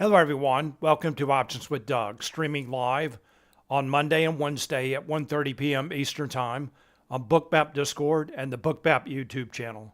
Hello everyone, welcome to Options with Doug, streaming live on Monday and Wednesday at 1:30 p.m. Eastern Time on Bookmap Discord and the Bookmap YouTube channel.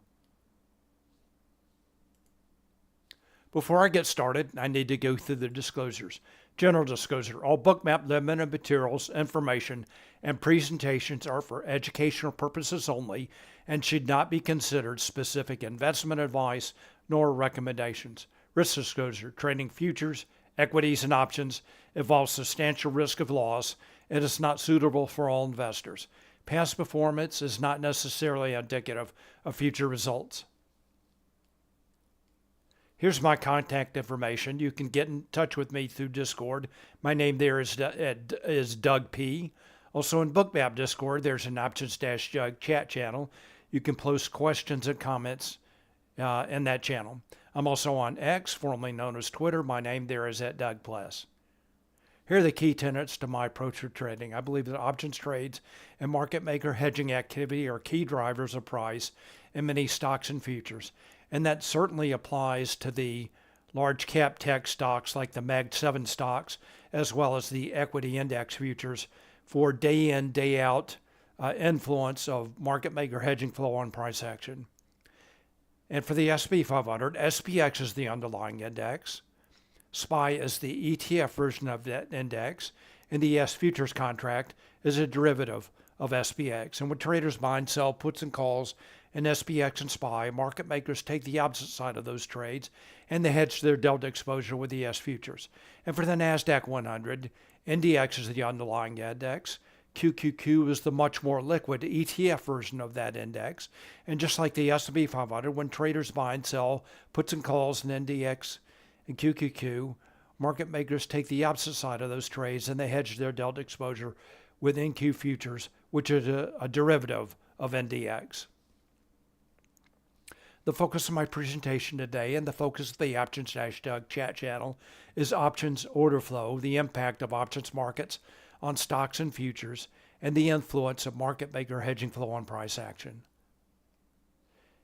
Before I get started, I need to go through the disclosures. General disclosure, all Bookmap limited materials, information, and presentations are for educational purposes only and should not be considered specific investment advice nor recommendations. Risk disclosure, trading futures, equities, and options involves substantial risk of loss and is not suitable for all investors. Past performance is not necessarily indicative of future results. Here's my contact information. You can get in touch with me through Discord. My name there is Doug P. Also in Bookmap Discord, there's an Options-Doug chat channel. You can post questions and comments in that channel. I'm also on X, formerly known as Twitter. My name there is @Pless. Here are the key tenets to my approach to trading. I believe that options trades and market maker hedging activity are key drivers of price in many stocks and futures. And that certainly applies to the large cap tech stocks like the Mag 7 stocks, as well as the equity index futures for day in, day out influence of market maker hedging flow on price action. And for the S&P 500, SPX is the underlying index. SPY is the ETF version of that index. And the S futures contract is a derivative of SPX. And when traders buy and sell puts and calls in SPX and SPY, market makers take the opposite side of those trades and they hedge their delta exposure with the S futures. And for the Nasdaq 100, NDX is the underlying index. QQQ is the much more liquid ETF version of that index. And just like the S&P 500, when traders buy and sell puts and calls in NDX and QQQ, market makers take the opposite side of those trades and they hedge their delta exposure with NQ futures, which is a derivative of NDX. The focus of my presentation today and the focus of the Options-Doug chat channel is options order flow, the impact of options markets on stocks and futures, and the influence of market maker hedging flow on price action.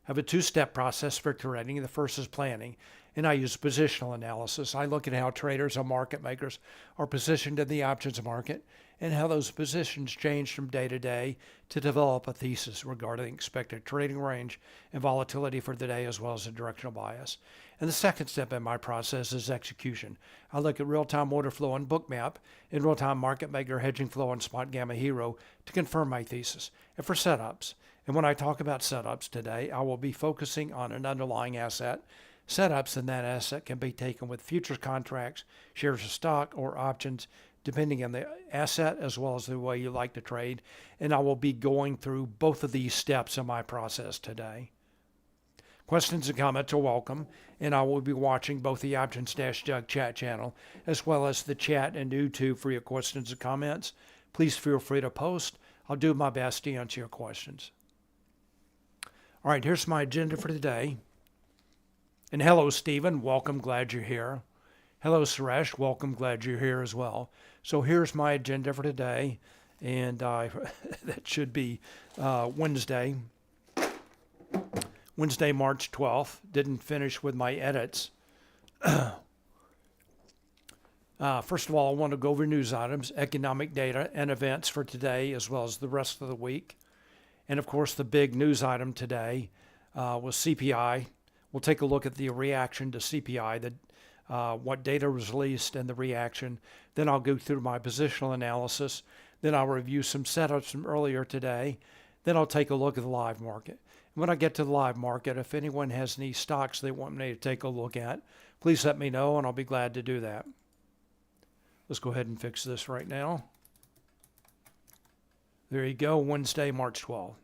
I have a two-step process for trading. The first is planning, and I use positional analysis. I look at how traders and market makers are positioned in the options market and how those positions change from day to day to develop a thesis regarding expected trading range and volatility for the day, as well as a directional bias. And the second step in my process is execution. I look at real-time order flow on Bookmap and real-time market maker hedging flow on Spotgamma Hero to confirm my thesis. And for setups, and when I talk about setups today, I will be focusing on an underlying asset. Setups in that asset can be taken with futures contracts, shares of stock, or options, depending on the asset as well as the way you like to trade. And I will be going through both of these steps in my process today. Questions and comments are welcome, and I will be watching both the Options-Doug chat channel as well as the chat and YouTube for your questions and comments. Please feel free to post. I'll do my best to answer your questions. All right, here's my agenda for today. And hello, Stephen. Welcome. Glad you're here. Hello, Suresh. Welcome. Glad you're here as well. So here's my agenda for today, and that should be Wednesday, March 12th. Didn't finish with my edits. First of all, I want to go over news items, economic data, and events for today, as well as the rest of the week. And of course, the big news item today was CPI. We'll take a look at the reaction to CPI, what data was released and the reaction. Then I'll go through my positional analysis. Then I'll review some setups from earlier today. Then I'll take a look at the live market. And when I get to the live market, if anyone has any stocks they want me to take a look at, please let me know and I'll be glad to do that. Let's go ahead and fix this right now. There you go, Wednesday, March 12th.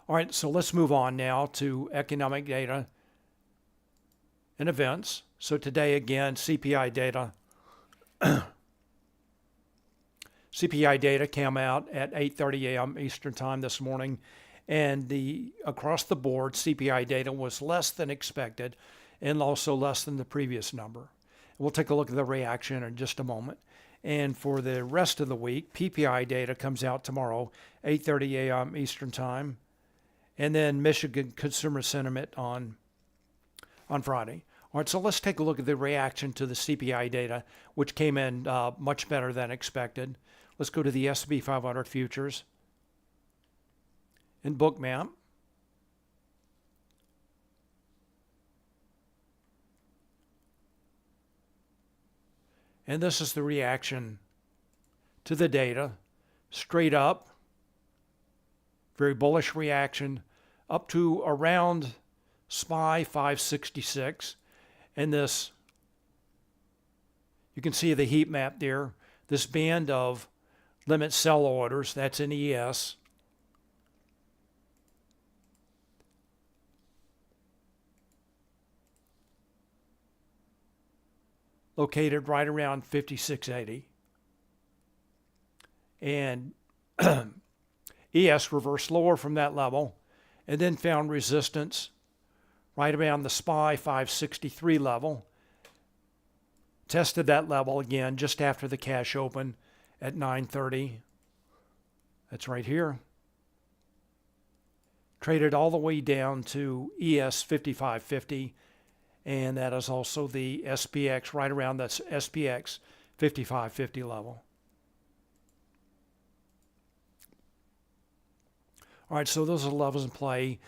All right, so let's move on now to economic data and events. So today, again, CPI data. CPI data came out at 8:30 a.m. Eastern Time this morning, and across the board, CPI data was less than expected and also less than the previous number. We'll take a look at the reaction in just a moment. And for the rest of the week, PPI data comes out tomorrow, 8:30 a.m. Eastern Time. And then Michigan consumer sentiment on on Friday. All right, so let's take a look at the reaction to the CPI data, which came in much better than expected. Let's go to the S&P 500 futures in Bookmap. And this is the reaction to the data. Straight up, very bullish reaction up to around SPY 566. And this, you can see the heat map there. This band of limit sell orders, that's in ES. Located right around 5680. And ES reversed lower from that level and then found resistance right around the SPY 563 level. Tested that level again just after the cash open at 9:30. That's right here. Traded all the way down to ES 5550, and that is also the SPX right around that SPX 5550 level. All right, so those are the levels in play.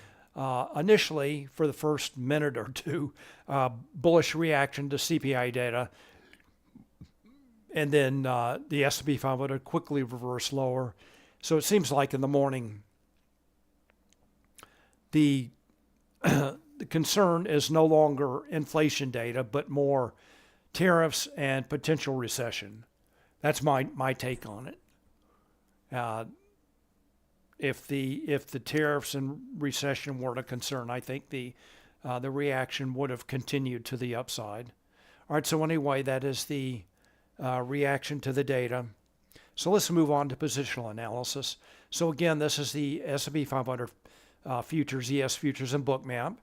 Initially, for the first minute or two, bullish reaction to CPI data, and then the S&P 500 quickly reversed lower. So it seems like in the morning, the concern is no longer inflation data, but more tariffs and potential recession. That's my take on it. If the tariffs and recession weren't a concern, I think the reaction would have continued to the upside. All right, so anyway, that is the reaction to the data. So let's move on to positional analysis. So again, this is the S&P 500 futures, ES futures, and Bookmap.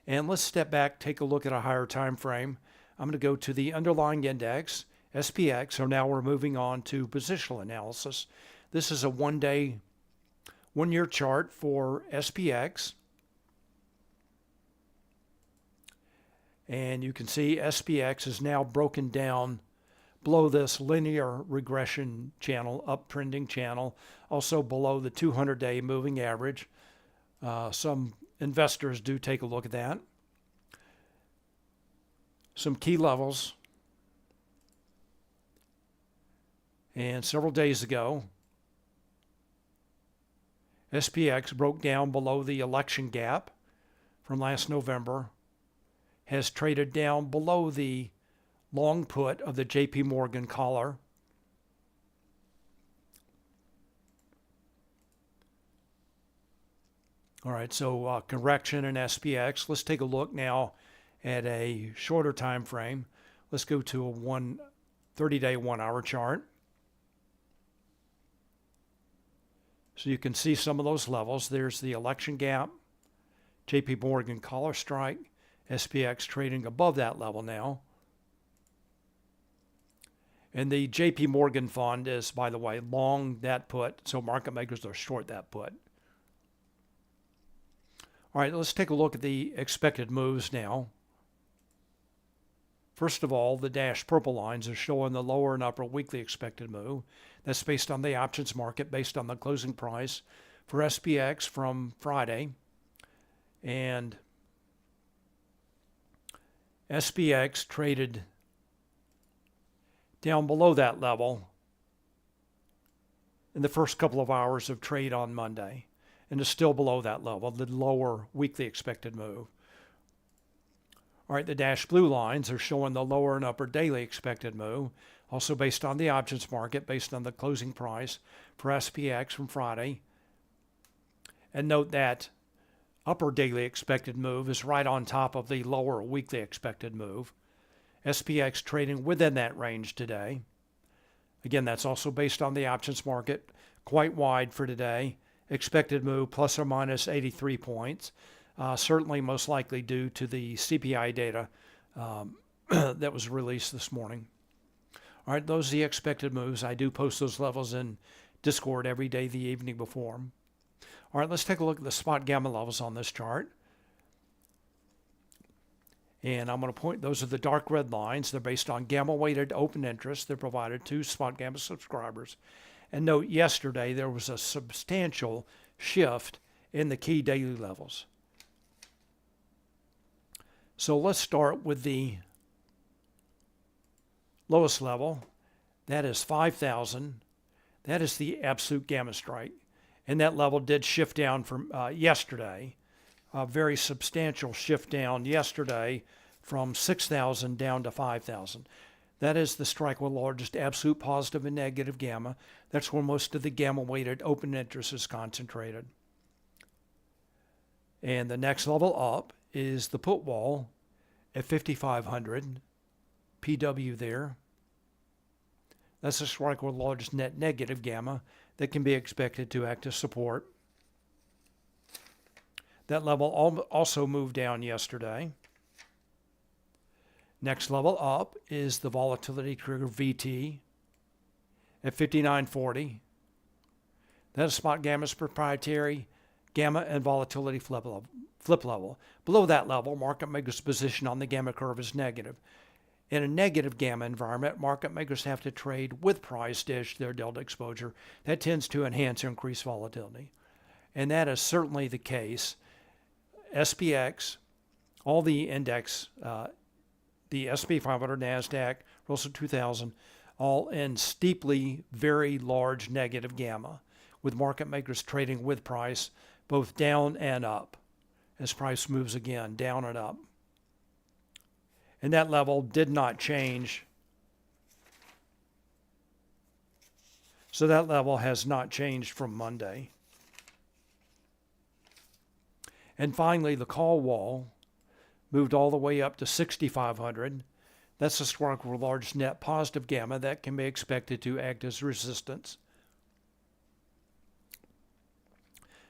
And let's step back, take a look at a higher time frame. I'm going to go to the underlying index, SPX. So now we're moving on to positional analysis. This is a one-year chart for SPX. And you can see SPX is now broken down below this linear regression channel, uptrending channel, also below the 200-day moving average. Some investors do take a look at that. Some key levels. And several days ago, SPX broke down below the election gap from last November, has traded down below the long put of the JP Morgan collar. All right, so correction in SPX. Let's take a look now at a shorter time frame. Let's go to a 30-day 1-hour chart. So you can see some of those levels. There's the election gap, JP Morgan collar strike, SPX trading above that level now. And the JP Morgan fund is, by the way, long that put, so market makers are short that put. All right, let's take a look at the expected moves now. First of all, the dashed purple lines are showing the lower and upper weekly expected move. That's based on the options market, based on the closing price for SPX from Friday. And SPX traded down below that level in the first couple of hours of trade on Monday, and is still below that level, the lower weekly expected move. All right, the dashed blue lines are showing the lower and upper daily expected move, also based on the options market, based on the closing price for SPX from Friday. And note that upper daily expected move is right on top of the lower weekly expected move. SPX trading within that range today. Again, that's also based on the options market, quite wide for today. Expected move plus or minus 83 points. Certainly most likely due to the CPI data that was released this morning. All right, those are the expected moves. I do post those levels in Discord every day the evening before. All right, let's take a look at the Spotgamma levels on this chart. And I'm going to point, those are the dark red lines. They're based on gamma weighted open interest. They're provided to Spotgamma subscribers. And note, yesterday there was a substantial shift in the key daily levels. So let's start with the lowest level. That is 5,000. That is the absolute gamma strike. And that level did shift down from yesterday. A very substantial shift down yesterday from 6,000 down to 5,000. That is the strike with largest absolute positive and negative gamma. That's where most of the gamma-weighted open interest is concentrated. And the next level up is the put wall at 5,500 PW there. That's the strike with largest net negative gamma that can be expected to act as support. That level also moved down yesterday. Next level up is the volatility trigger VT at 5940. That is Spotgamma's proprietary gamma and volatility flip level. Below that level, market makers' position on the gamma curve is negative. In a negative gamma environment, market makers have to trade with price to hedge their delta exposure. That tends to enhance or increase volatility. And that is certainly the case. SPX, all the index, the S&P 500, Nasdaq, Russell 2000, all in steeply very large negative gamma, with market makers trading with price, both down and up, as price moves again, down and up. And that level did not change. So that level has not changed from Monday. And finally, the call wall moved all the way up to 6,500. That's the strike with large net positive gamma that can be expected to act as resistance.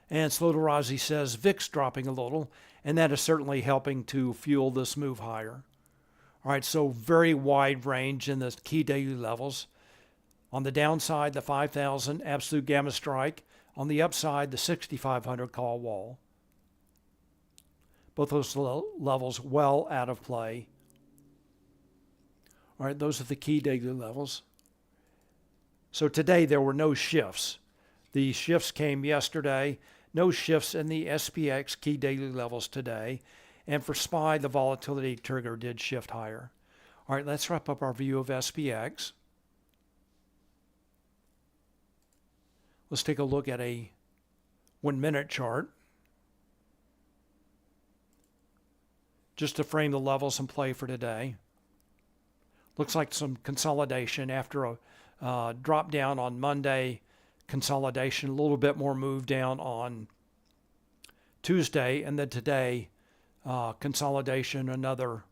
And Slotarazi says VIX dropping a little, and that is certainly helping to fuel this move higher. All right, so very wide range in the key daily levels. On the downside, the 5,000 absolute gamma strike. On the upside, the 6,500 call wall. Both those levels well out of play. All right, those are the key daily levels. So today there were no shifts. The shifts came yesterday. No shifts in the SPX key daily levels today. And for SPY, the volatility trigger did shift higher. All right, let's wrap up our view of SPX. Let's take a look at a 1-minute chart, just to frame the levels in play for today. Looks like some consolidation after a drop down on Monday, consolidation, a little bit more move down on Tuesday, and then today, consolidation, another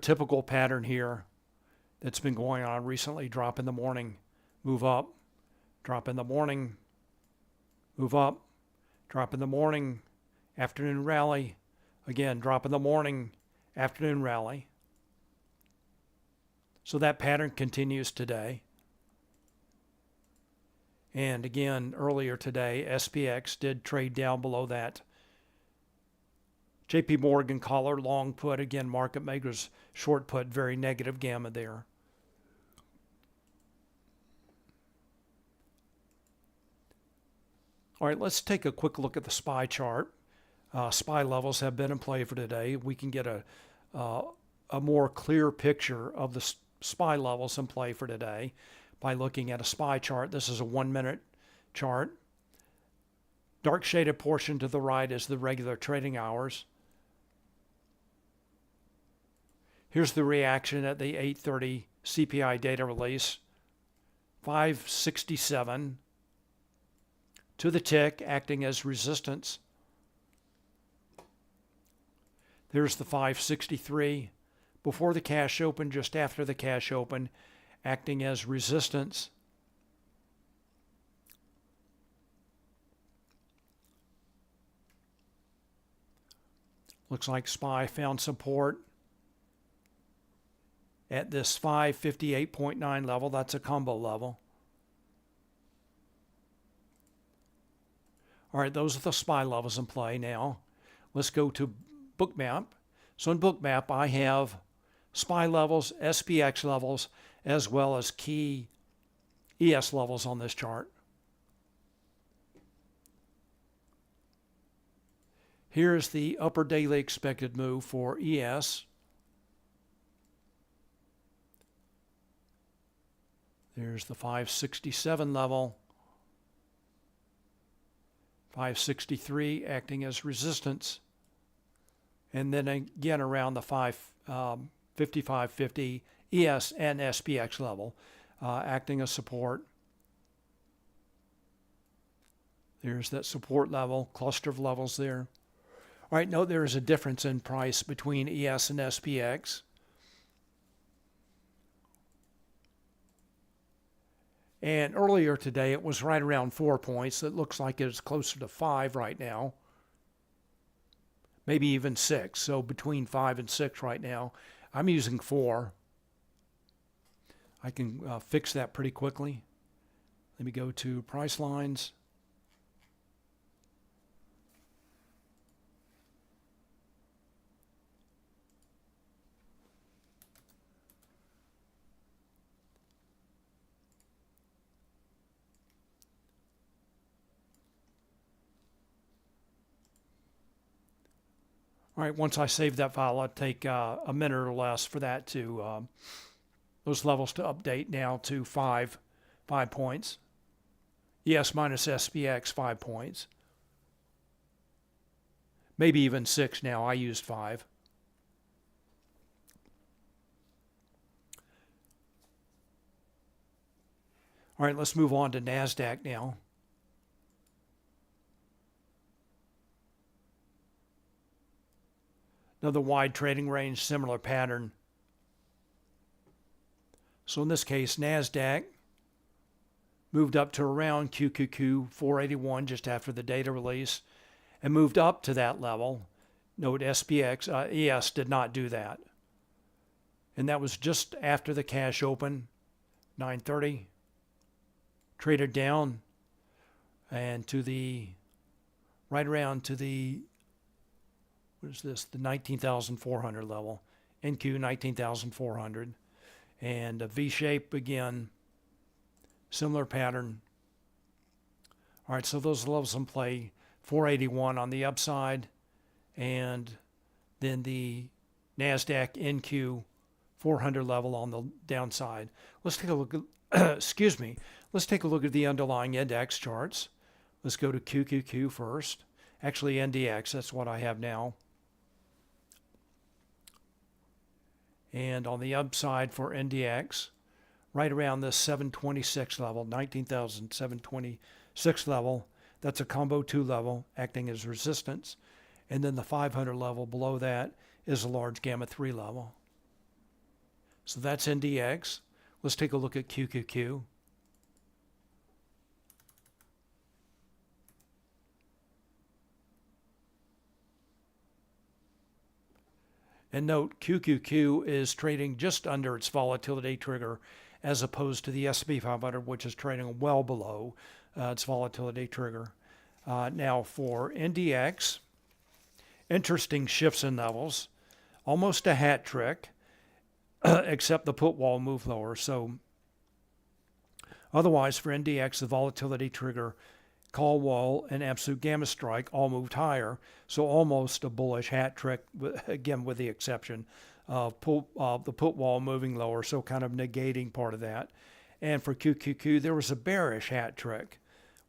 typical pattern here that's been going on recently. Drop in the morning, move up, drop in the morning, move up, drop in the morning, afternoon rally, again, drop in the morning, afternoon rally. So that pattern continues today. And again, earlier today, SPX did trade down below that. JP Morgan collar, long put, again, market makers short put, very negative gamma there. All right, let's take a quick look at the SPY chart. SPY levels have been in play for today. We can get a more clear picture of the SPY levels in play for today by looking at a SPY chart. This is a 1-minute chart. Dark shaded portion to the right is the regular trading hours. Here's the reaction at the 8:30 CPI data release. 567 to the tick, acting as resistance. There's the 563 before the cash open, just after the cash open, acting as resistance. Looks like SPY found support at this 558.9 level. That's a combo level. All right, those are the SPY levels in play now. Let's go to Bookmap. So in Bookmap, I have SPY levels, SPX levels, as well as key ES levels on this chart. Here's the upper daily expected move for ES. There's the 567 level, 563 acting as resistance, and then again around the 5550 ES and SPX level acting as support. There's that support level, cluster of levels there. All right, note there is a difference in price between ES and SPX. And earlier today, it was right around 4 points. It looks like it's closer to 5 right now. Maybe even 6. So between 5 and 6 right now. I'm using 4. I can fix that pretty quickly. Let me go to price lines. All right, once I save that file, it'll take a minute or less for that to, those levels to update now to 5 points. ES minus SPX, 5 points. Maybe even 6 now. I used 5. All right, let's move on to Nasdaq now. Another wide trading range, similar pattern. So in this case, Nasdaq moved up to around QQQ 481 just after the data release and moved up to that level. Note SPX, ES did not do that. And that was just after the cash open, 9:30. Traded down and to the, right around to the, what is this, the 19,400 level, NQ 19,400, and a V-shape again, similar pattern. All right, so those levels in play, 481 on the upside, and then the Nasdaq NQ 400 level on the downside. Let's take a look at, excuse me, let's take a look at the underlying index charts. Let's go to QQQ first. Actually, NDX, that's what I have now. And on the upside for NDX, right around this 726 level, 19,726 level, that's a combo 2 level acting as resistance. And then the 500 level below that is a large gamma 3 level. So that's NDX. Let's take a look at QQQ. And note, QQQ is trading just under its volatility trigger as opposed to the S&P 500, which is trading well below its volatility trigger. Now for NDX, interesting shifts in levels, almost a hat trick, except the put wall moved lower. So otherwise for NDX, the volatility trigger, call wall, and absolute gamma strike all moved higher. So almost a bullish hat trick, again with the exception of the put wall moving lower, so kind of negating part of that. And for QQQ, there was a bearish hat trick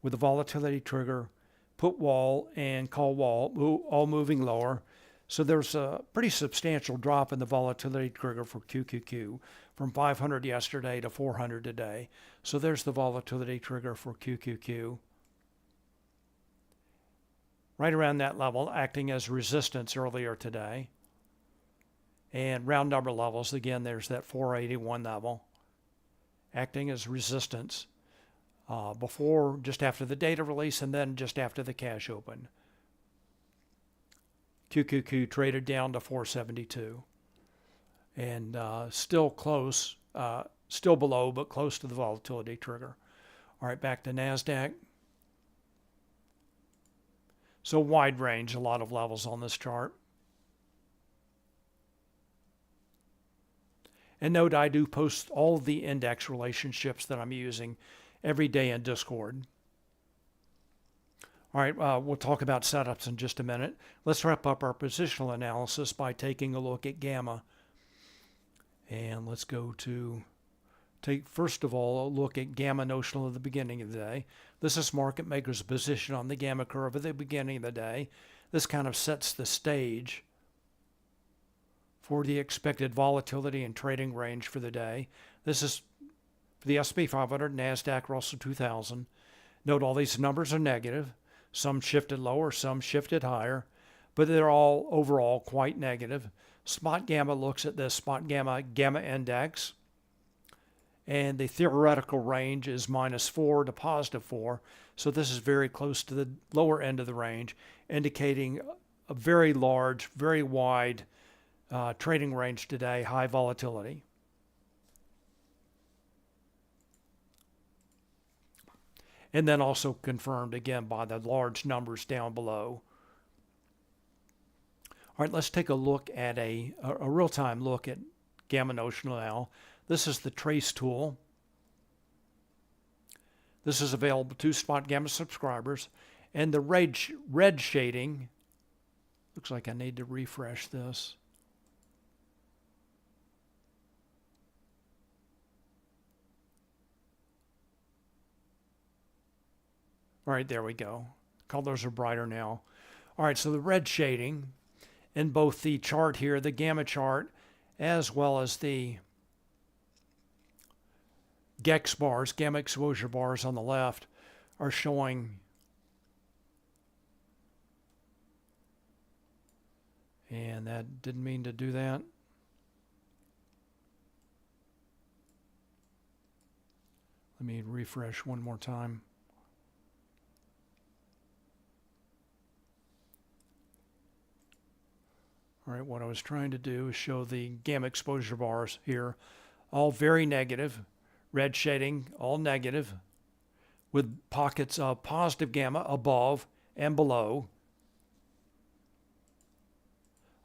with the volatility trigger, put wall, and call wall all moving lower. So there's a pretty substantial drop in the volatility trigger for QQQ from 500 yesterday to 400 today. So there's the volatility trigger for QQQ. Right around that level, acting as resistance earlier today. And round number levels, again, there's that 481 level, acting as resistance before, just after the data release, and then just after the cash open. QQQ traded down to 472. And still close, still below, but close to the volatility trigger. All right, back to NASDAQ. So wide range, a lot of levels on this chart. And note I do post all the index relationships that I'm using every day in Discord. All right, we'll talk about setups in just a minute. Let's wrap up our positional analysis by taking a look at Gamma. And let's go to take, first of all, a look at Gamma notional at the beginning of the day. This is market maker's position on the Gamma curve at the beginning of the day. This kind of sets the stage for the expected volatility and trading range for the day. This is for the S&P 500, Nasdaq, Russell 2000. Note all these numbers are negative. Some shifted lower, some shifted higher, but they're all overall quite negative. Spotgamma looks at this Spotgamma Gamma Index, and the theoretical range is -4 to +4. So this is very close to the lower end of the range, indicating a very large, very wide trading range today, high volatility. And then also confirmed again by the large numbers down below. All right, let's take a look at a real-time look at Gamma notional now. This is the trace tool. This is available to Spotgamma subscribers. And the red shading, looks like I need to refresh this. All right, there we go. Colors are brighter now. All right, so the red shading in both the chart here, the Gamma chart, as well as the GEX bars, Gamma exposure bars on the left, are showing, and that didn't mean to do that. Let me refresh one more time. All right, what I was trying to do is show the Gamma exposure bars here, all very negative, red shading, all negative, with pockets of positive Gamma above and below.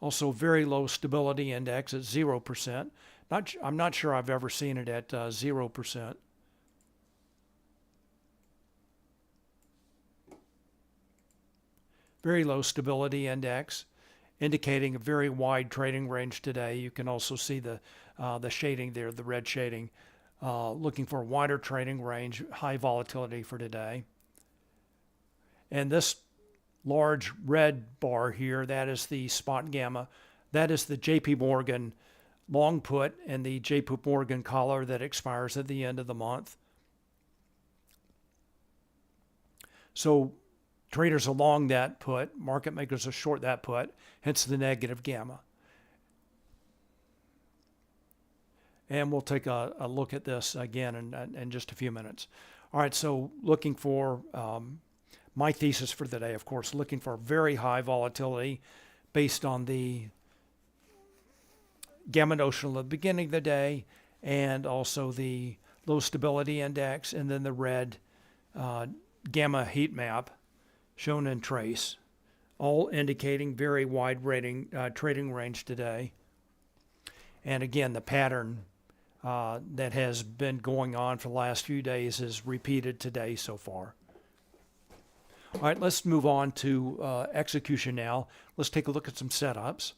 Also very low stability index at 0%. I'm not sure I've ever seen it at 0%. Very low stability index, indicating a very wide trading range today. You can also see the shading there, the red shading, looking for a wider trading range, high volatility for today. And this large red bar here, that is the Spotgamma. That is the JP Morgan long put and the JP Morgan collar that expires at the end of the month. So traders are long that put, market makers are short that put, hence the negative Gamma. And we'll take a look at this again in just a few minutes. All right, so looking for my thesis for the day, of course, looking for very high volatility based on the Gamma notional at the beginning of the day, and also the low stability index, and then the red Gamma heat map shown in trace, all indicating very wide trading range today. And again, the pattern that has been going on for the last few days is repeated today so far. All right, let's move on to execution now. Let's take a look at some setups.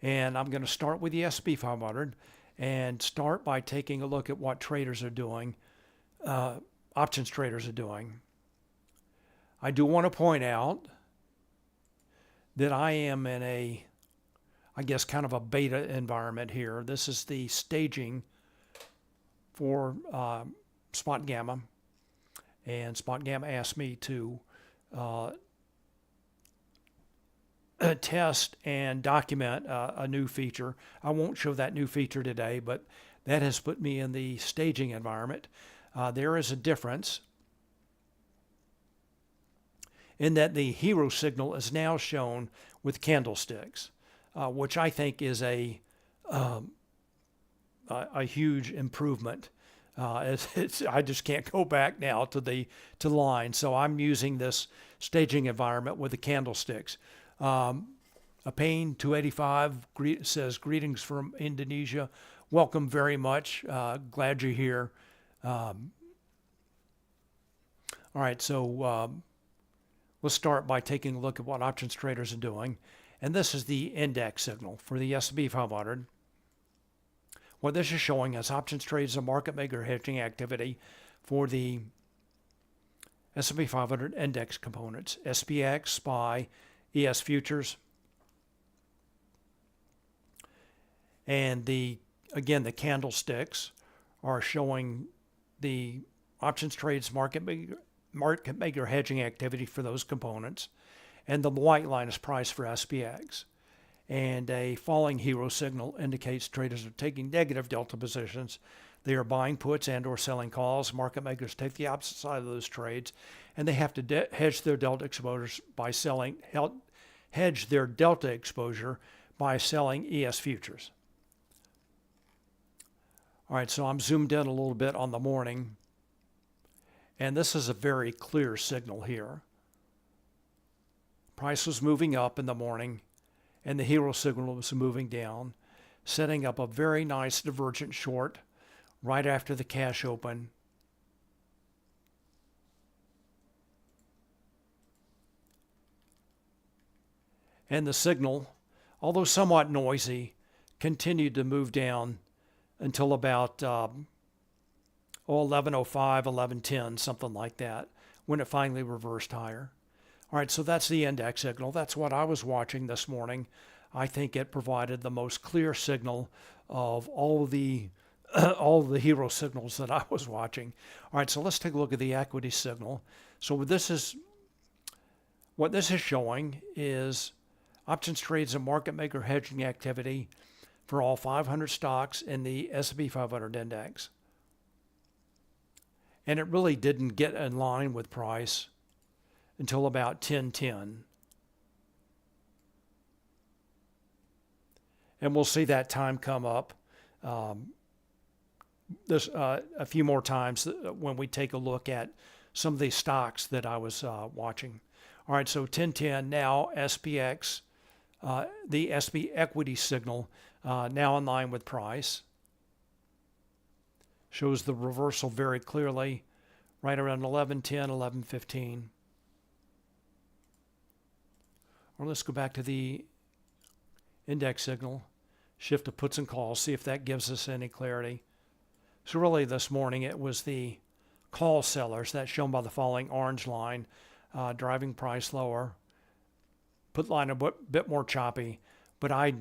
And I'm going to start with the S&P 500 and start by taking a look at what traders are doing, options traders are doing. I do want to point out that I am in a, I guess, kind of a beta environment here. This is the staging for Spotgamma, and Spotgamma asked me to test and document a new feature. I won't show that new feature today, but that has put me in the staging environment. There is a difference in that the hero signal is now shown with candlesticks, which I think is a huge improvement I just can't go back now to the line. So I'm using this staging environment with the candlesticks. A Pain 285 says, greetings from Indonesia. Welcome very much. Glad you're here. All right, so let's start by taking a look at what options traders are doing. And this is the index signal for the S&P 500. What this is showing is options trades and market maker hedging activity for the S&P 500 index components, SPX, SPY, ES futures. And again, the candlesticks are showing the options trades market maker hedging activity for those components. And the white line is price for SPX. And a falling hero signal indicates traders are taking negative delta positions. They are buying puts and or selling calls. Market makers take the opposite side of those trades, and they have to hedge their delta exposures by hedge their delta exposure by selling ES futures. All right, so I'm zoomed in a little bit on the morning, and this is a very clear signal here. Price was moving up in the morning, and the hero signal was moving down, setting up a very nice divergent short right after the cash open. And the signal, although somewhat noisy, continued to move down until about 11:05, 11:10, something like that, when it finally reversed higher. All right, so that's the index signal. That's what I was watching this morning. I think it provided the most clear signal of all the hero signals that I was watching. All right, so let's take a look at the equity signal. So what this is showing is options trades and market maker hedging activity for all 500 stocks in the S&P 500 index. And it really didn't get in line with price until about 10:10. And we'll see that time come up a few more times when we take a look at some of these stocks that I was watching. All right, so 10:10 now, SPX, the SP equity signal now in line with price. Shows the reversal very clearly right around 11:10, 11:15. Or let's go back to the index signal, shift to puts and calls, see if that gives us any clarity. So really this morning it was the call sellers, that's shown by the falling orange line, driving price lower. Put line a bit more choppy, but I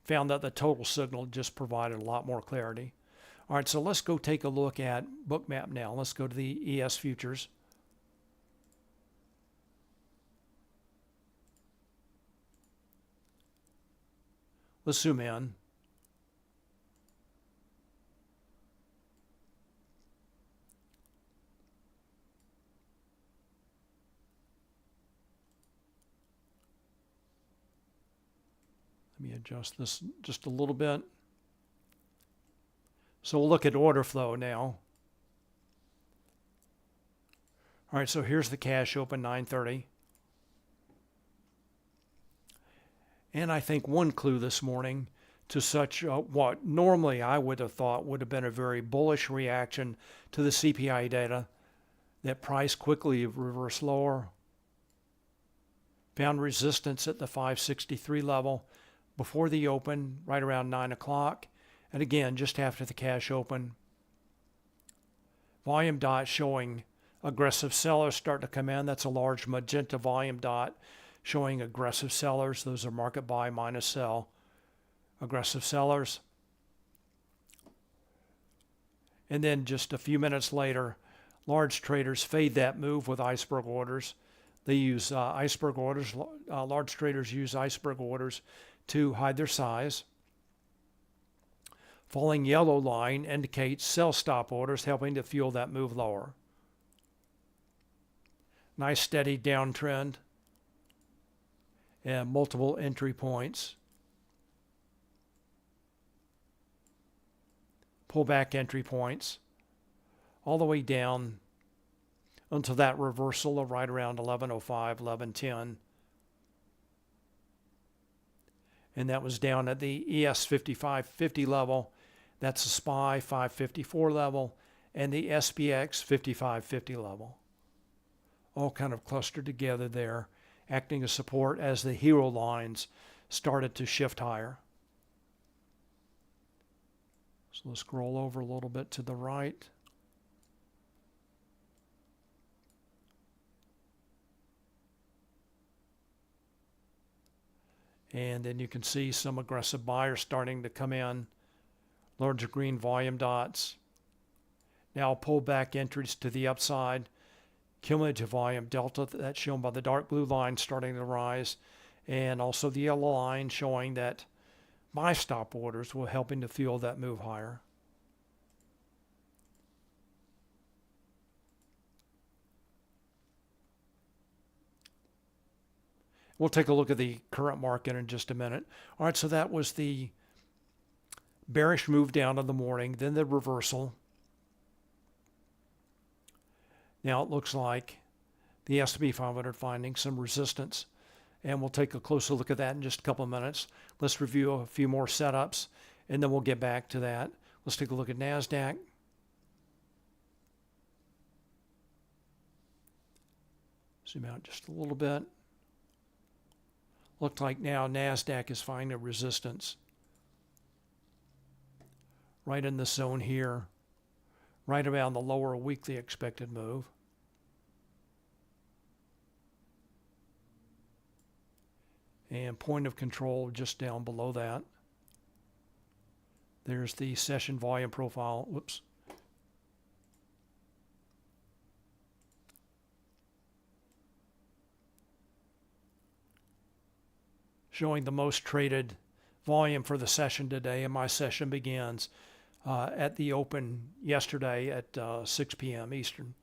found that the total signal just provided a lot more clarity. All right, so let's go take a look at Bookmap now. Let's go to the ES futures. Let's zoom in. Let me adjust this just a little bit. So we'll look at order flow now. All right, so here's the cash open, 9:30. And I think one clue this morning to such what normally I would have thought would have been a very bullish reaction to the CPI data, that price quickly reversed lower, found resistance at the 563 level before the open, right around 9 o'clock, and again, just after the cash open. Volume dot showing aggressive sellers start to come in. That's a large magenta volume dot showing aggressive sellers. Those are market buy minus sell. Aggressive sellers. And then just a few minutes later, large traders fade that move with iceberg orders. They use iceberg orders. Large traders use iceberg orders to hide their size. Falling yellow line indicates sell stop orders, helping to fuel that move lower. Nice steady downtrend and multiple entry points. pullback entry points, all the way down until that reversal of right around 1105, 1110. And that was down at the ES 5550 level. That's the SPY 554 level and the SPX 5550 level. All kind of clustered together there, acting as support as the hero lines started to shift higher. So let's scroll over a little bit to the right. And then you can see some aggressive buyers starting to come in. Larger green volume dots. Now pullback entries to the upside. Cumulative volume delta, that's shown by the dark blue line starting to rise. And also the yellow line showing that buy stop orders were helping to fuel that move higher. We'll take a look at the current market in just a minute. All right, so that was the bearish move down in the morning, then the reversal. Now it looks like the S&P 500 finding some resistance, and we'll take a closer look at that in just a couple of minutes. Let's review a few more setups, and then we'll get back to that. Let's take a look at Nasdaq. Zoom out just a little bit. Looks like now Nasdaq is finding a resistance right in the zone here, right around the lower weekly expected move. And point of control just down below that. There's the session volume profile. Whoops. Showing the most traded volume for the session today, and my session begins at the open yesterday at 6 p.m. Eastern.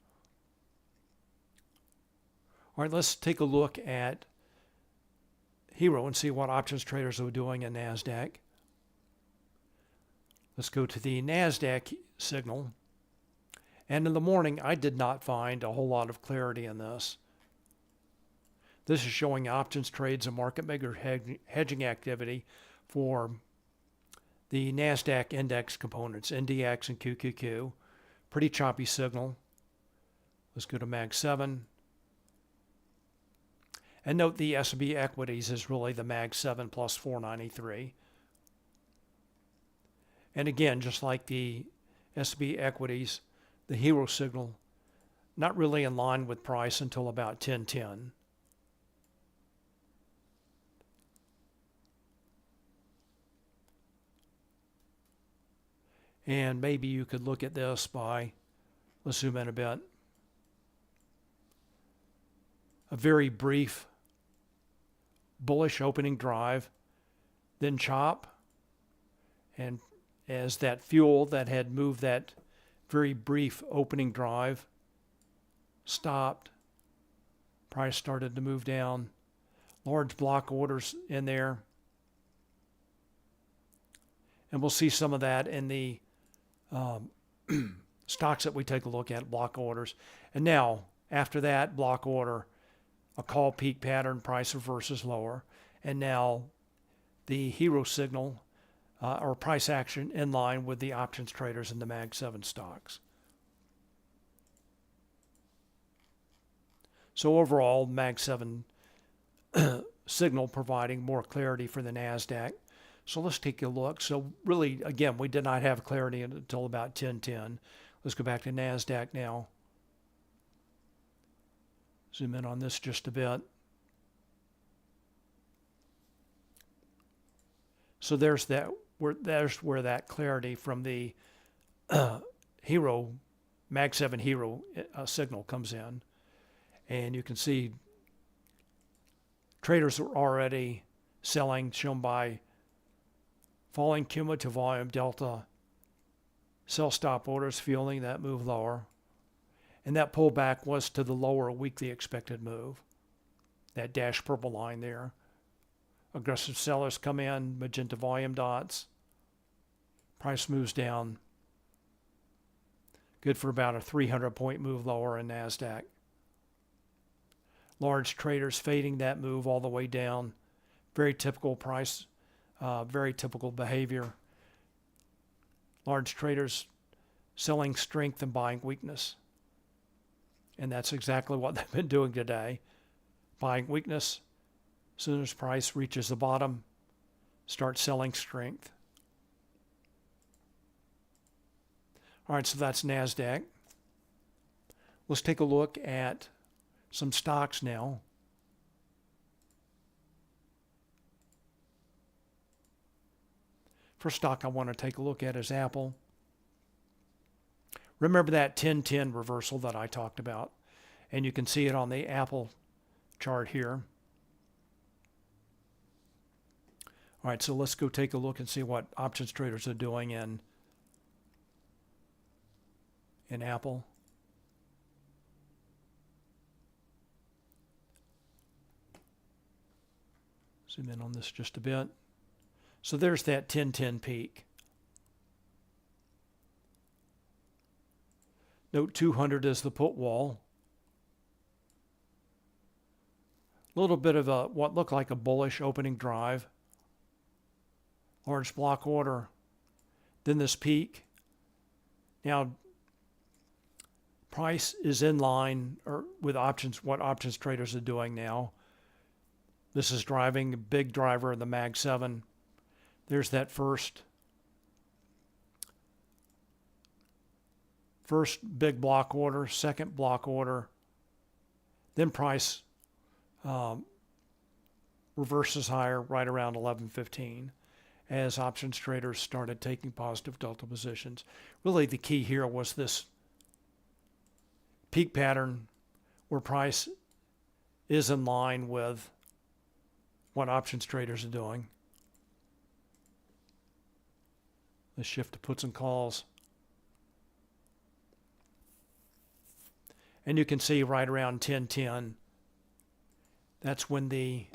All right, let's take a look at Hero and see what options traders are doing in Nasdaq. Let's go to the Nasdaq signal. And in the morning, I did not find a whole lot of clarity in this. This is showing options trades and market maker hedging activity for the Nasdaq index components, NDX and QQQ. Pretty choppy signal. Let's go to Mag 7. And note the S&P equities is really the Mag 7 plus 493. And again, just like the S&P equities, the Hero signal not really in line with price until about 10:10. And maybe you could look at this by, let's zoom in a bit, a very brief bullish opening drive, then chop, and as that fuel that had moved that very brief opening drive stopped, price started to move down, large block orders in there, and we'll see some of that in the stocks that we take a look at, block orders. And now, after that block order, a call peak pattern, price reverses lower. And now the Hero signal or price action in line with the options traders in the Mag 7 stocks. So overall, Mag 7 signal providing more clarity for the Nasdaq. So let's take a look. So really, again, we did not have clarity until about 10:10. Let's go back to Nasdaq now. Zoom in on this just a bit. So there's where that clarity from the Hero, Mag 7 Hero signal comes in. And you can see traders are already selling, shown by falling cumulative volume delta, sell stop orders fueling that move lower. And that pullback was to the lower weekly expected move, that dashed purple line there. Aggressive sellers come in, magenta volume dots. Price moves down, good for about a 300-point move lower in Nasdaq. Large traders fading that move all the way down. Very typical price, very typical behavior. Large traders selling strength and buying weakness. And that's exactly what they've been doing today. Buying weakness. As soon as price reaches the bottom, start selling strength. All right, so that's Nasdaq. Let's take a look at some stocks now. First stock I want to take a look at is Apple. Remember that 10-10 reversal that I talked about, and you can see it on the Apple chart here. All right, so let's go take a look and see what options traders are doing in Apple. Zoom in on this just a bit. So there's that 10-10 peak. Note 200 is the put wall. A little bit of a what looked like a bullish opening drive. Large block order. Then this peak. Now, price is in line with options, what options traders are doing now. This is driving a big driver of the Mag 7. There's that first big block order, second block order. Then price reverses higher right around 11:15 as options traders started taking positive delta positions. Really the key here was this peak pattern where price is in line with what options traders are doing. Let's shift to puts and calls. And you can see right around 10:10, that's when the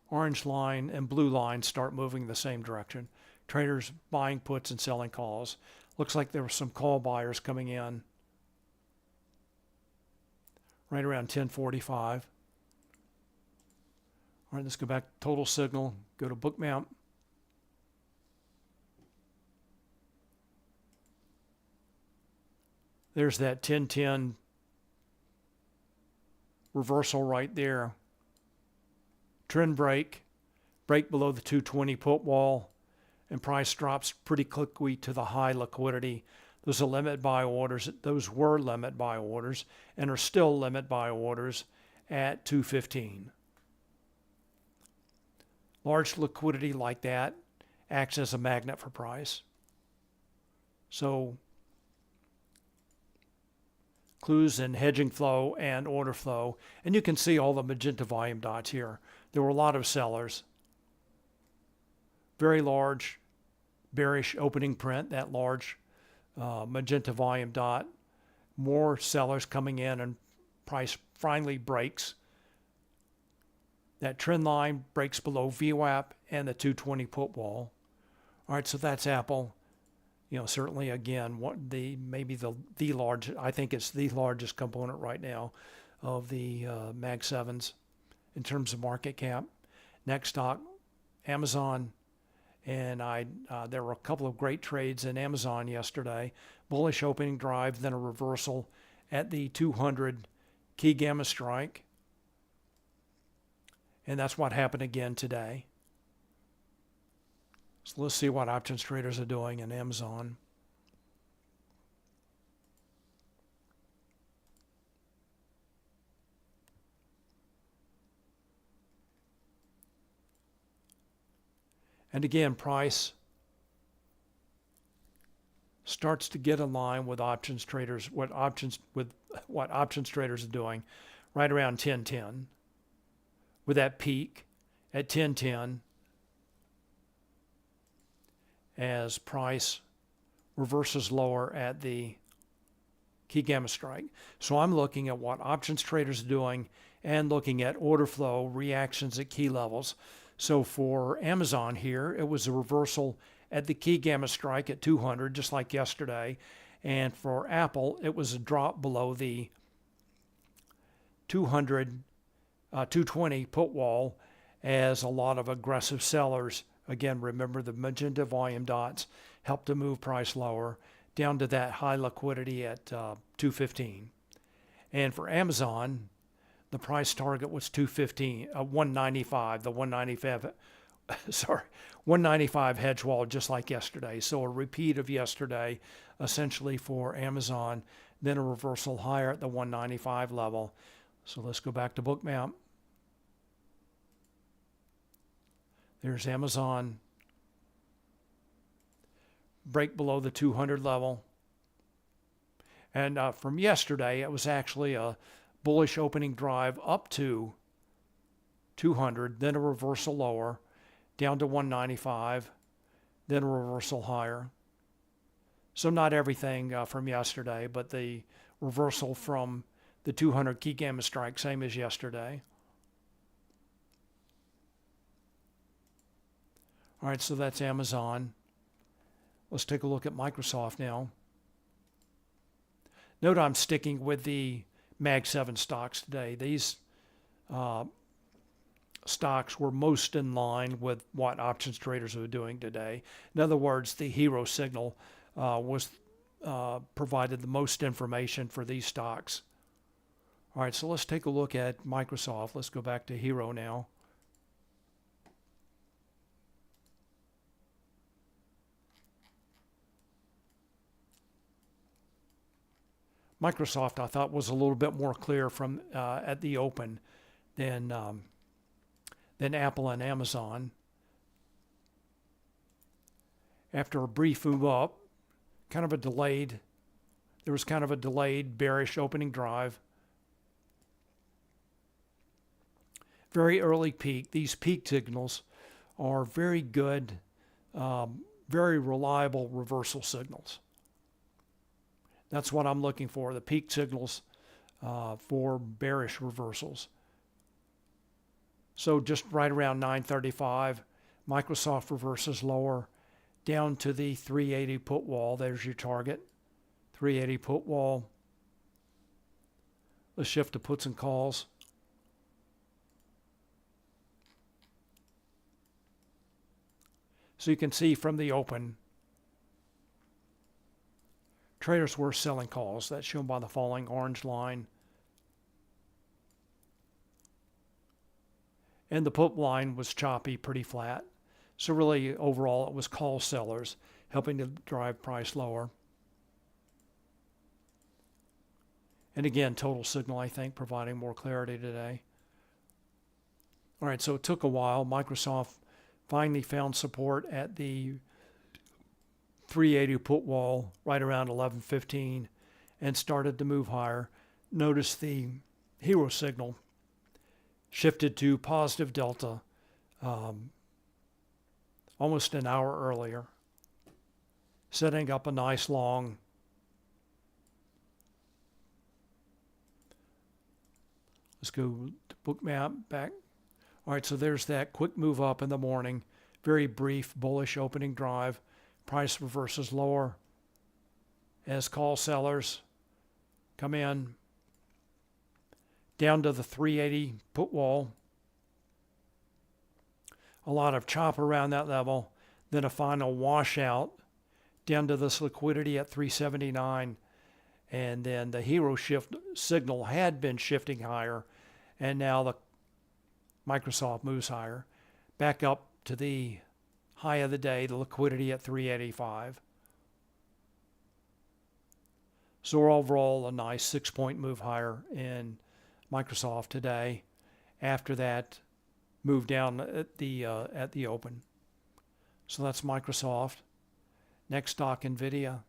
orange line and blue line start moving the same direction. Traders buying puts and selling calls. Looks like there were some call buyers coming in right around 10:45. All right, let's go back to total signal, go to Bookmap. There's that 10-10 reversal right there. Trend break below the 220 put wall, and price drops pretty quickly to the high liquidity. Those are limit buy orders. Those were limit buy orders and are still limit buy orders at 215. Large liquidity like that acts as a magnet for price. So clues in hedging flow and order flow. And you can see all the magenta volume dots here. There were a lot of sellers. Very large bearish opening print, that large magenta volume dot. More sellers coming in and price finally breaks. That trend line breaks below VWAP and the 220 put wall. All right, so that's Apple. You know, certainly again, I think it's the largest component right now of the Mag 7s in terms of market cap. Next stock, Amazon, and there were a couple of great trades in Amazon yesterday. Bullish opening drive, then a reversal at the 200 key gamma strike, and that's what happened again today. So let's see what options traders are doing in Amazon. And again, price starts to get in line with options traders, what options traders are doing right around 10:10 with that peak at 10:10. As price reverses lower at the key gamma strike. So I'm looking at what options traders are doing and looking at order flow reactions at key levels. So for Amazon here, it was a reversal at the key gamma strike at 200, just like yesterday. And for Apple, it was a drop below the 220 put wall as a lot of aggressive sellers, again, remember the magenta volume dots, helped to move price lower down to that high liquidity at 215. And for Amazon, the price target was 195, the 195, sorry, 195 hedge wall, just like yesterday. So a repeat of yesterday, essentially for Amazon, then a reversal higher at the 195 level. So let's go back to Bookmap. There's Amazon. Break below the 200 level. And from yesterday, it was actually a bullish opening drive up to 200, then a reversal lower, down to 195, then a reversal higher. So not everything from yesterday, but the reversal from the 200 key gamma strike, same as yesterday. All right, so that's Amazon. Let's take a look at Microsoft now. Note I'm sticking with the Mag 7 stocks today. These stocks were most in line with what options traders are doing today. In other words, the hero signal provided the most information for these stocks. All right, so let's take a look at Microsoft. Let's go back to hero now. Microsoft, I thought, was a little bit more clear from at the open than Apple and Amazon. After a brief move up, there was kind of a delayed bearish opening drive. Very early peak. These peak signals are very good, very reliable reversal signals. That's what I'm looking for, the peak signals for bearish reversals. So just right around 935, Microsoft reverses lower down to the 380 put wall. There's your target, 380 put wall. Let's shift to puts and calls. So you can see from the open, traders were selling calls. That's shown by the falling orange line. And the put line was choppy, pretty flat. So really, overall, it was call sellers helping to drive price lower. And again, total signal, I think, providing more clarity today. All right, so it took a while. Microsoft finally found support at the 380 put wall right around 11:15 and started to move higher. Notice the hero signal shifted to positive delta almost an hour earlier, setting up a nice long let's go to Bookmap back. All right, so there's that quick move up in the morning, very brief bullish opening drive. Price reverses lower as call sellers come in down to the 380 put wall. A lot of chop around that level, then a final washout down to this liquidity at 379. And then the hero shift signal had been shifting higher, and now the Microsoft moves higher, back up to the high of the day, the liquidity at 385. So overall, a nice 6-point move higher in Microsoft today. After that, move down at the open. So that's Microsoft. Next stock, NVIDIA.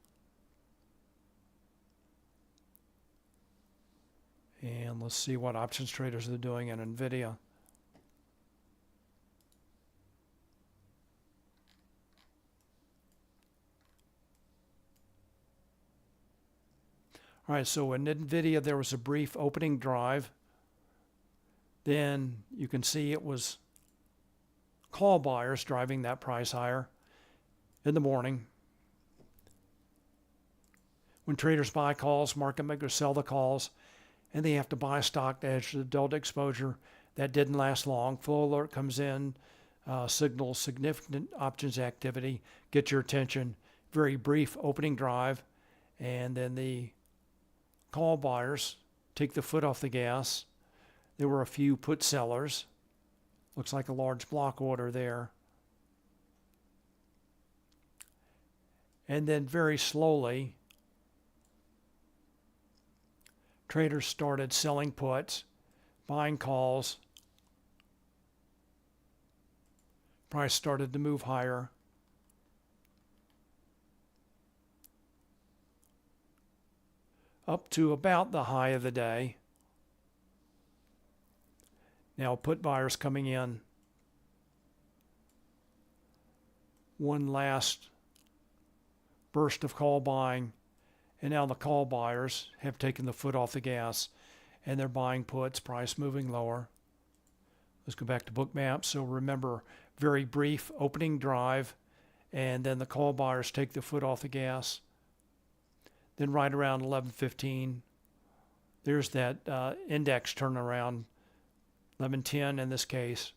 And let's see what options traders are doing in NVIDIA. All right, so in NVIDIA, there was a brief opening drive. Then you can see it was call buyers driving that price higher in the morning. When traders buy calls, market makers sell the calls, and they have to buy a stock to hedge the delta exposure. That didn't last long. Flow alert comes in, signals significant options activity, get your attention. Very brief opening drive, and then the call buyers take the foot off the gas. There were a few put sellers. Looks like a large block order there. And then very slowly, traders started selling puts, buying calls. Price started to move higher. Up to about the high of the day. Now put buyers coming in. One last burst of call buying, and now the call buyers have taken the foot off the gas and they're buying puts, price moving lower. Let's go back to Bookmap. So remember, very brief opening drive, and then the call buyers take the foot off the gas. Then right around 11:15, there's that index turnaround, 11:10 in this case.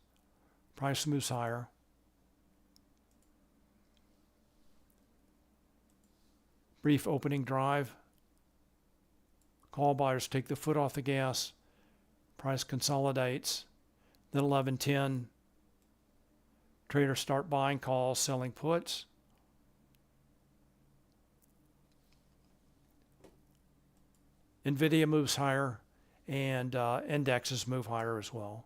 Price moves higher. Brief opening drive. Call buyers take the foot off the gas. Price consolidates. Then 11:10, traders start buying calls, selling puts. NVIDIA moves higher, and indexes move higher as well.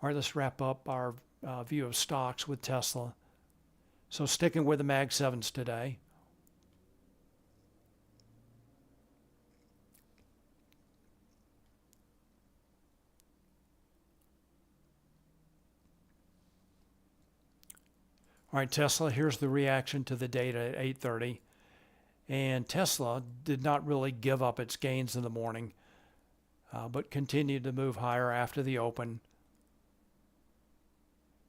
All right, let's wrap up our view of stocks with Tesla. So sticking with the Mag 7s today. All right, Tesla, here's the reaction to the data at 8:30. And Tesla did not really give up its gains in the morning, but continued to move higher after the open.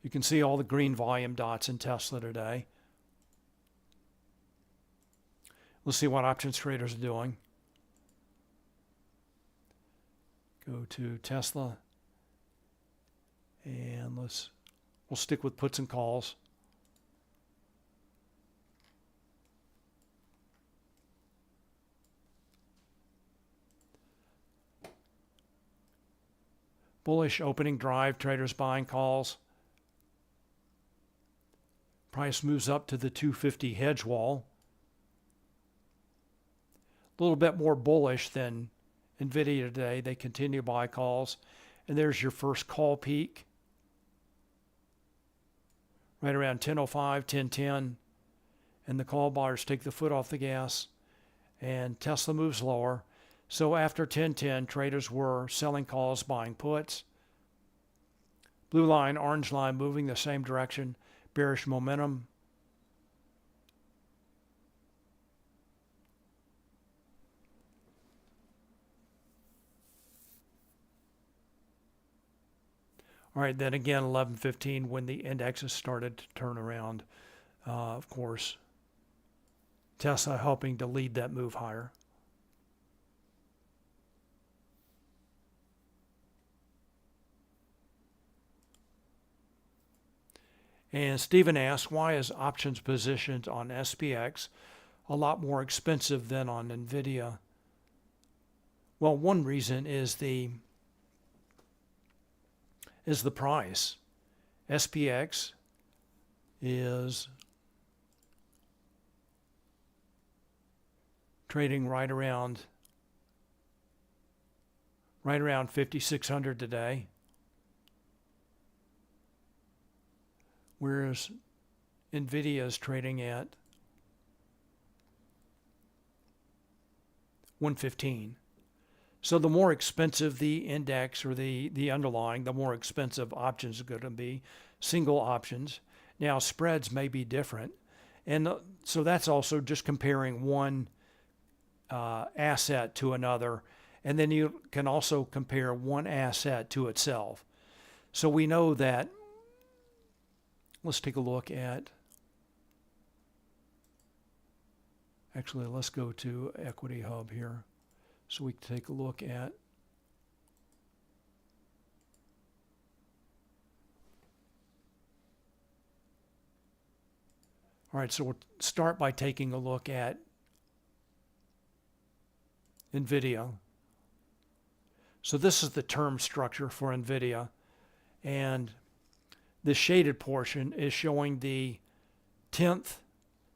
You can see all the green volume dots in Tesla today. Let's see what options traders are doing. Go to Tesla, and we'll stick with puts and calls. Bullish opening drive, traders buying calls. Price moves up to the 250 hedge wall. A little bit more bullish than NVIDIA today. They continue to buy calls. And there's your first call peak. Right around 10:05, 10:10. And the call buyers take the foot off the gas. And Tesla moves lower. So after 10:10, traders were selling calls, buying puts. Blue line, orange line moving the same direction, bearish momentum. All right, then again, 11:15 when the indexes started to turn around. Of course, Tesla helping to lead that move higher. And Stephen asks, why is options positioned on SPX a lot more expensive than on NVIDIA? Well, one reason is the price. SPX is trading right around 5,600 today. Whereas NVIDIA is trading at 115. So the more expensive the index or the underlying, the more expensive options are going to be, single options. Now spreads may be different. And so that's also just comparing one asset to another. And then you can also compare one asset to itself. So we know that. Let's take a look at Actually, let's go to Equity Hub here so we can take a look at. All right, so we'll start by taking a look at NVIDIA. So this is the term structure for NVIDIA, and the shaded portion is showing the 10th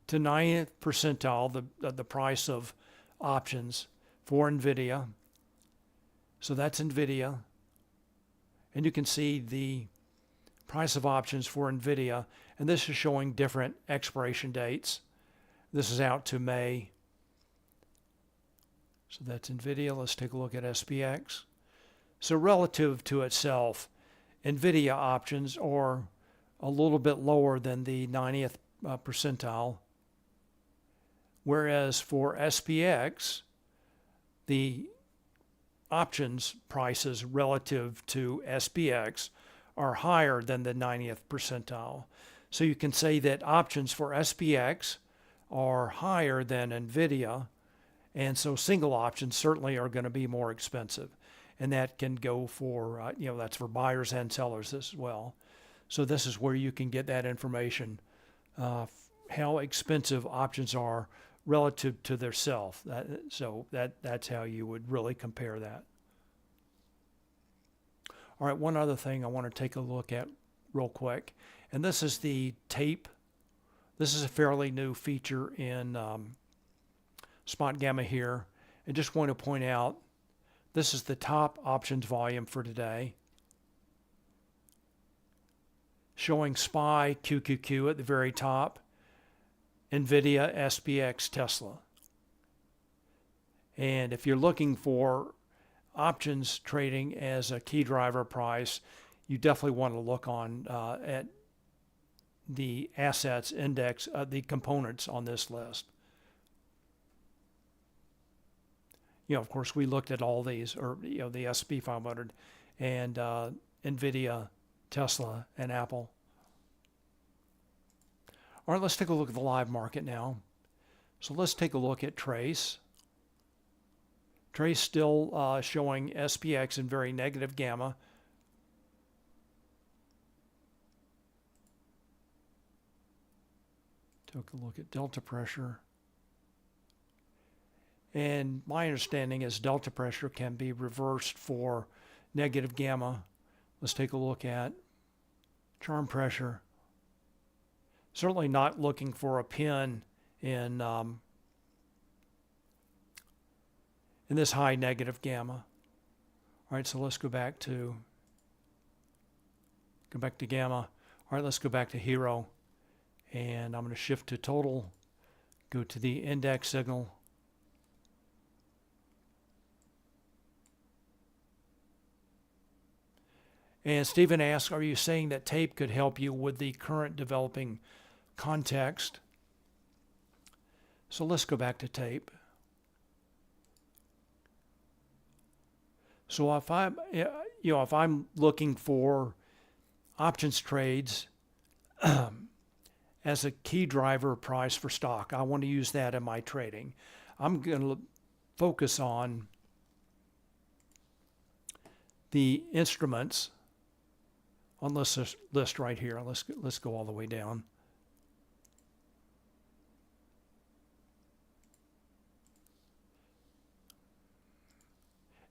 to 90th percentile, the price of options for NVIDIA. So that's NVIDIA. And you can see the price of options for NVIDIA, and this is showing different expiration dates. This is out to May. So that's NVIDIA. Let's take a look at SPX. So relative to itself, NVIDIA options are a little bit lower than the 90th percentile, whereas for SPX, the options prices relative to SPX are higher than the 90th percentile. So you can say that options for SPX are higher than NVIDIA, and so single options certainly are going to be more expensive. And that can go for, that's for buyers and sellers as well. So this is where you can get that information, how expensive options are relative to their self. That's how you would really compare that. All right, one other thing I want to take a look at real quick, and this is the tape. This is a fairly new feature in Spotgamma here. I just want to point out, this is the top options volume for today, showing SPY, QQQ at the very top, NVIDIA, SPX, Tesla. And if you're looking for options trading as a key driver price, you definitely want to look on at the assets index, the components on this list. Of course, we looked at all these, or the S&P 500 and NVIDIA, Tesla, and Apple. All right, let's take a look at the live market now. So let's take a look at Trace. Trace still showing SPX in very negative gamma. Take a look at delta pressure. And my understanding is delta pressure can be reversed for negative gamma. Let's take a look at charm pressure. Certainly not looking for a pin in this high negative gamma. All right, so let's go back to gamma. All right, let's go back to hero. And I'm going to shift to total, go to the index signal. And Stephen asks, are you saying that tape could help you with the current developing context? So let's go back to tape. So if I'm looking for options trades as a key driver price for stock, I want to use that in my trading. I'm going to focus on the instruments on this list right here. Let's go all the way down.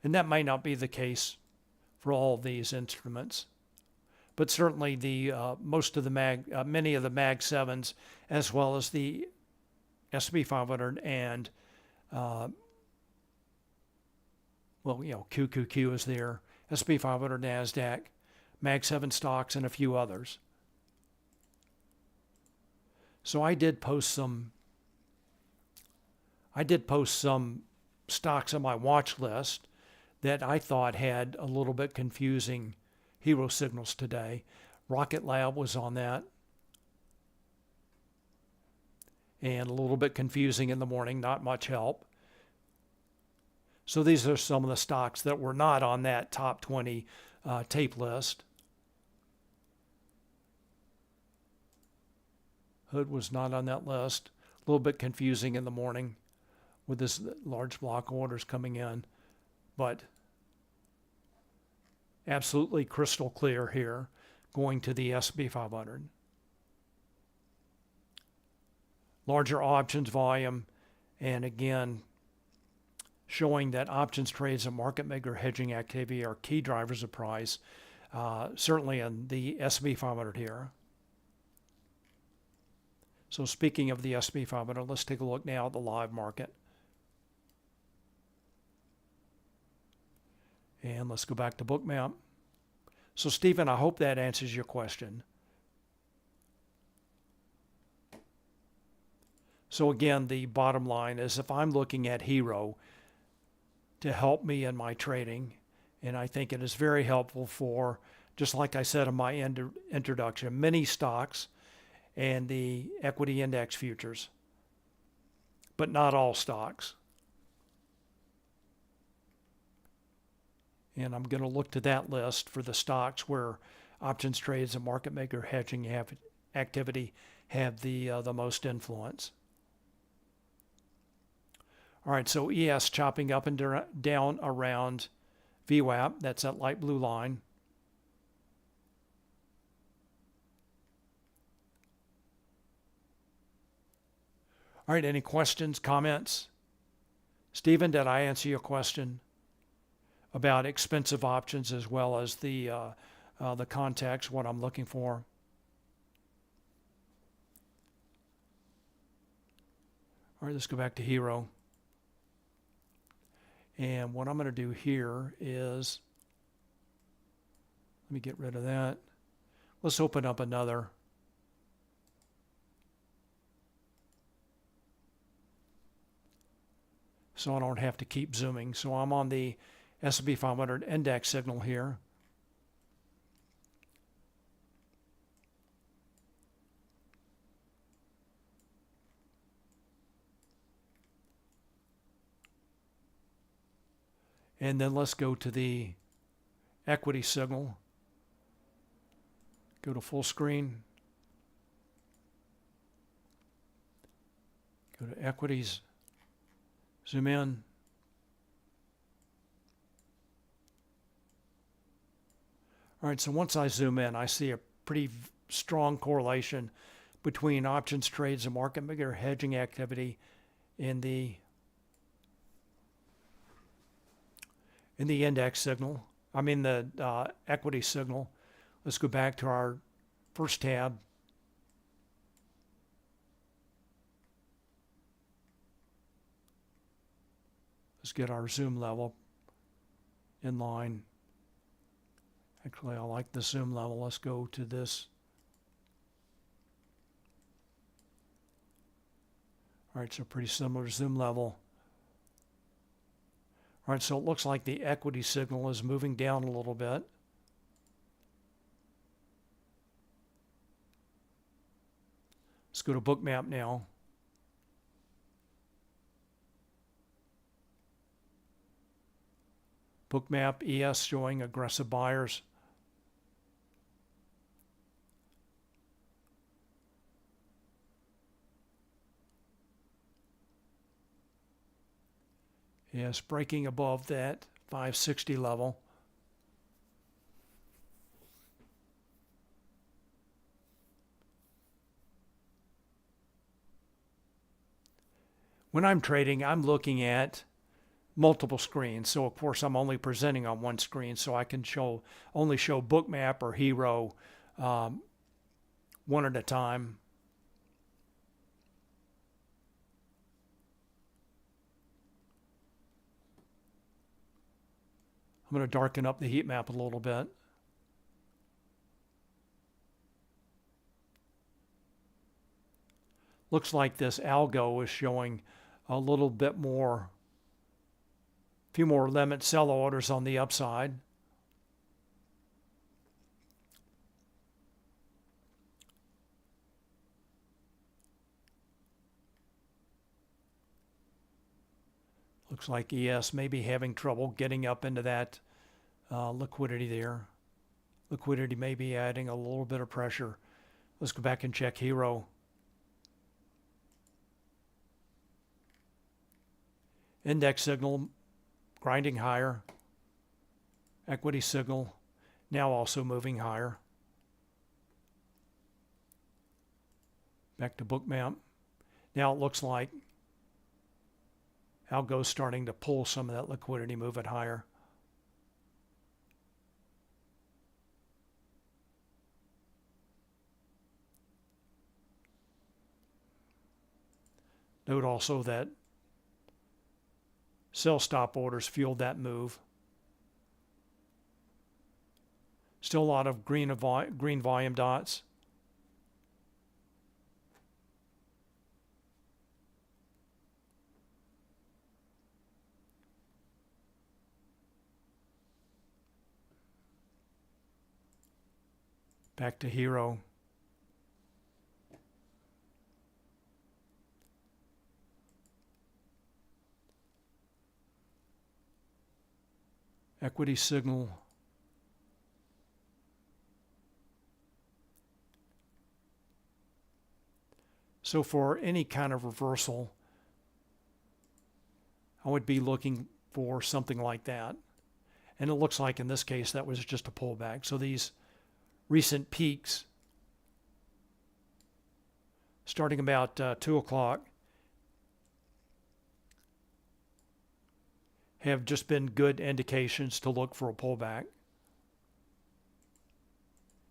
And that might not be the case for all of these instruments, but certainly the many of the Mag 7s, as well as the S&P 500 and QQQ is there, S&P 500, Nasdaq, Mag 7 stocks, and a few others. So I did post some stocks on my watch list that I thought had a little bit confusing hero signals today. Rocket Lab was on that, and a little bit confusing in the morning, not much help. So these are some of the stocks that were not on that top 20 tape list. Hood was not on that list. A little bit confusing in the morning with this large block of orders coming in, but absolutely crystal clear here going to the S&P 500. Larger options volume, and again, showing that options trades and market maker hedging activity are key drivers of price, certainly in the S&P 500 here. So speaking of the S&P 500, let's take a look now at the live market. And let's go back to Bookmap. So Stephen, I hope that answers your question. So again, the bottom line is if I'm looking at Hero to help me in my trading, and I think it is very helpful for, just like I said in my introduction, many stocks and the equity index futures, but not all stocks. And I'm going to look to that list for the stocks where options trades and market maker hedging activity have the most influence. All right, so ES chopping up and down around VWAP. That's that light blue line. All right, any questions, comments? Stephen, did I answer your question about expensive options as well as the context, what I'm looking for? All right, let's go back to Hero. And what I'm going to do here is, let me get rid of that. Let's open up another. So I don't have to keep zooming. So I'm on the S&P 500 index signal here. And then let's go to the equity signal. Go to full screen. Go to equities. Zoom in. All right, so once I zoom in, I see a pretty strong correlation between options trades and market maker hedging activity in the index signal. I mean the equity signal. Let's go back to our first tab. Let's get our zoom level in line. Actually, I like the zoom level. Let's go to this. All right, so pretty similar zoom level. All right, so it looks like the equity signal is moving down a little bit. Let's go to Bookmap now. Bookmap ES showing aggressive buyers. Yes, breaking above that 560 level. When I'm trading, I'm looking at multiple screens. So of course I'm only presenting on one screen, so I can only show Bookmap or Hero one at a time. I'm going to darken up the heat map a little bit. Looks like this algo is showing a little bit more, a few more limit sell orders on the upside. Looks like ES may be having trouble getting up into that liquidity there. Liquidity may be adding a little bit of pressure. Let's go back and check Hero. Index signal grinding higher. Equity signal now also moving higher. Back to Bookmap. Now it looks like Algo's starting to pull some of that liquidity, move it higher. Note also that sell stop orders fueled that move. Still a lot of green volume dots. Back to Hero. Equity signal. So for any kind of reversal, I would be looking for something like that. And it looks like in this case that was just a pullback. So these recent peaks starting about 2 o'clock have just been good indications to look for a pullback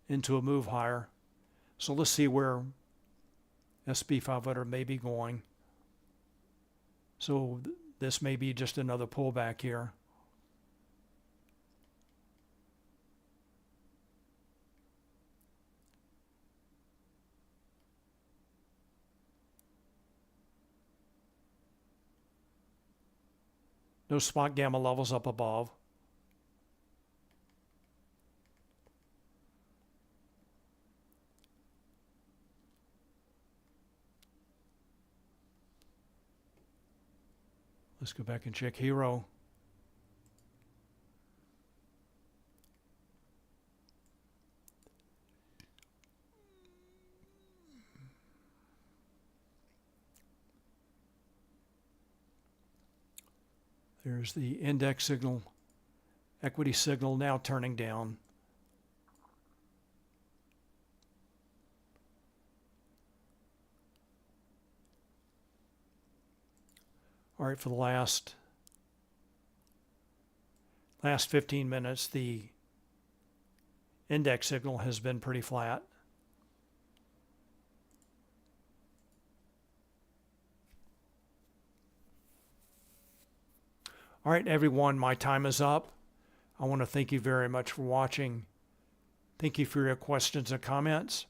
into a move higher. So let's see where SP 500 may be going. So this may be just another pullback here. No Spotgamma levels up above. Let's go back and check Hero. There's the index signal, equity signal now turning down. All right, for the last 15 minutes, the index signal has been pretty flat. All right, everyone, my time is up. I want to thank you very much for watching. Thank you for your questions and comments.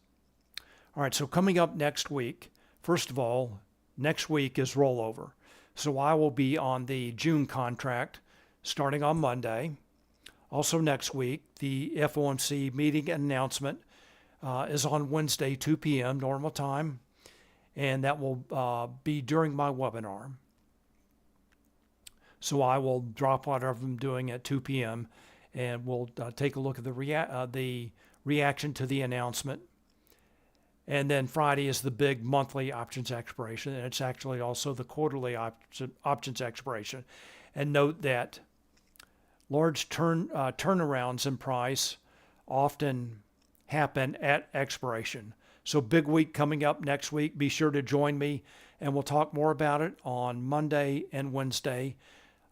All right, so coming up next week, first of all, next week is rollover. So I will be on the June contract starting on Monday. Also next week, the FOMC meeting announcement is on Wednesday, 2 p.m. normal time, and that will be during my webinar. So I will drop whatever I'm doing at 2 p.m. and we'll take a look at the reaction to the announcement. And then Friday is the big monthly options expiration, and it's actually also the quarterly options expiration. And note that large turnarounds in price often happen at expiration. So big week coming up next week. Be sure to join me, and we'll talk more about it on Monday and Wednesday.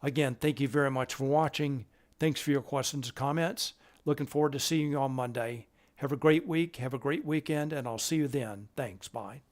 Again, thank you very much for watching. Thanks for your questions and comments. Looking forward to seeing you on Monday. Have a great week. Have a great weekend, and I'll see you then. Thanks. Bye.